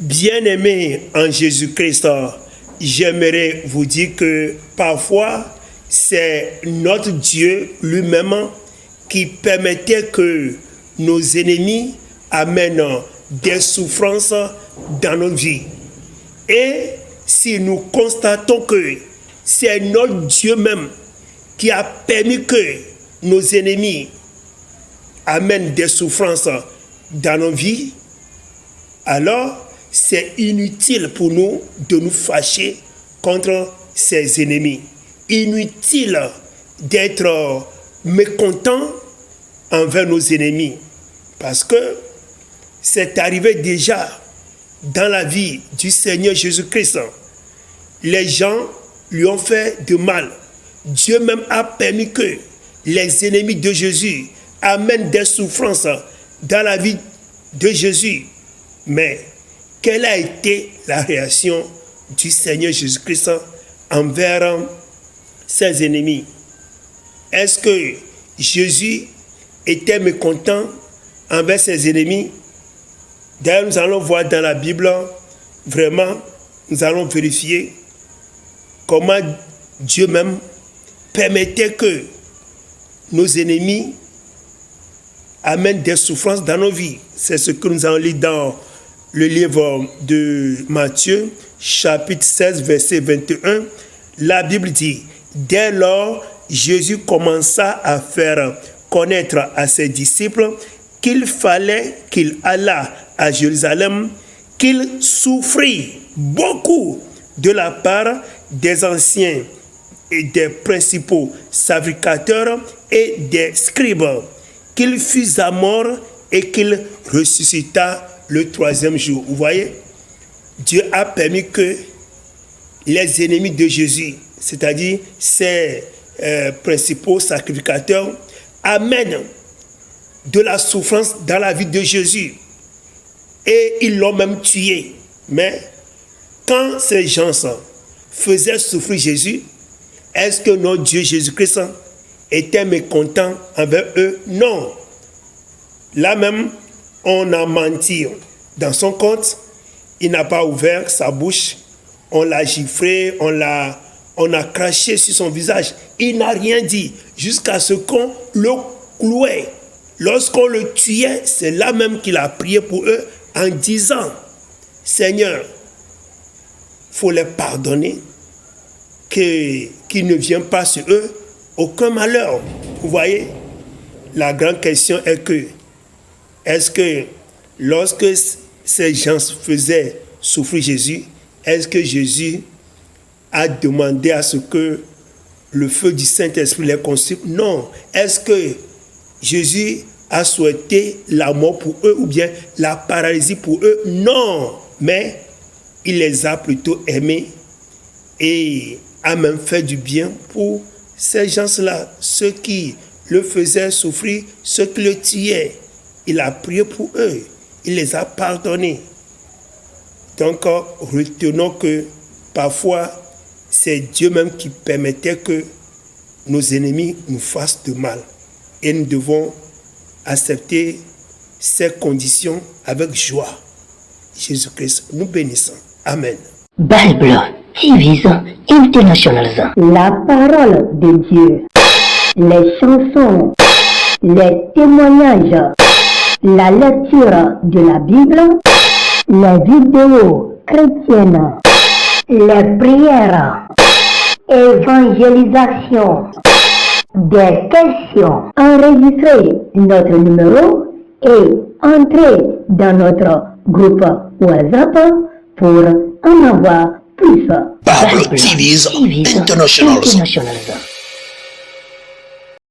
Bien-aimés en Jésus-Christ, j'aimerais vous dire que parfois, c'est notre Dieu lui-même qui permettait que nos ennemis amènent des souffrances dans notre vie. Et si nous constatons que c'est notre Dieu même qui a permis que nos ennemis amènent des souffrances dans nos vies, alors c'est inutile pour nous de nous fâcher contre ces ennemis. Inutile d'être mécontent envers nos ennemis. Parce que c'est arrivé déjà dans la vie du Seigneur Jésus-Christ. Les gens lui ont fait de mal. Dieu même a permis que les ennemis de Jésus amènent des souffrances dans la vie de Jésus. Mais quelle a été la réaction du Seigneur Jésus-Christ envers ses ennemis? Est-ce que Jésus était mécontent envers ses ennemis? D'ailleurs, nous allons voir dans la Bible, vraiment, nous allons vérifier comment Dieu même permettait que nos ennemis amènent des souffrances dans nos vies. C'est ce que nous allons lire dans le livre de Matthieu, chapitre 16, verset 21. La Bible dit: dès lors, Jésus commença à faire connaître à ses disciples qu'il fallait qu'il allât à Jérusalem, qu'il souffrit beaucoup de la part des anciens et des principaux sacrificateurs et des scribes, qu'il fût à mort et qu'il ressuscita le troisième jour. Vous voyez, Dieu a permis que les ennemis de Jésus, c'est-à-dire ses principaux sacrificateurs, amènent de la souffrance dans la vie de Jésus. Et ils l'ont même tué. Mais quand ces gens faisaient souffrir Jésus, est-ce que notre Dieu Jésus-Christ était mécontent envers eux? Non. Là même, on a menti dans son compte. Il n'a pas ouvert sa bouche. On l'a giflé, on a craché sur son visage. Il n'a rien dit jusqu'à ce qu'on le clouait. Lorsqu'on le tuait, c'est là même qu'il a prié pour eux en disant: Seigneur, il faut les pardonner, qu'il ne vienne pas sur eux aucun malheur. Vous voyez, la grande question est que, est-ce que lorsque ces gens faisaient souffrir Jésus, est-ce que Jésus a demandé à ce que le feu du Saint-Esprit les consume? Non. Est-ce que Jésus a souhaité la mort pour eux ou bien la paralysie pour eux? Non. Mais il les a plutôt aimés et a même fait du bien pour ces gens-là, ceux qui le faisaient souffrir, ceux qui le tuaient. Il a prié pour eux. Il les a pardonnés. Donc, retenons que parfois, c'est Dieu même qui permettait que nos ennemis nous fassent de mal. Et nous devons accepter ces conditions avec joie. Jésus-Christ nous bénissons. Amen. Bible TV International. La parole de Dieu, les chansons, les témoignages, la lecture de la Bible, les vidéos chrétiennes, les prières, évangélisation, des questions. Enregistrez notre numéro et entrez dans notre groupe WhatsApp pour en avoir plus. Bible TV International.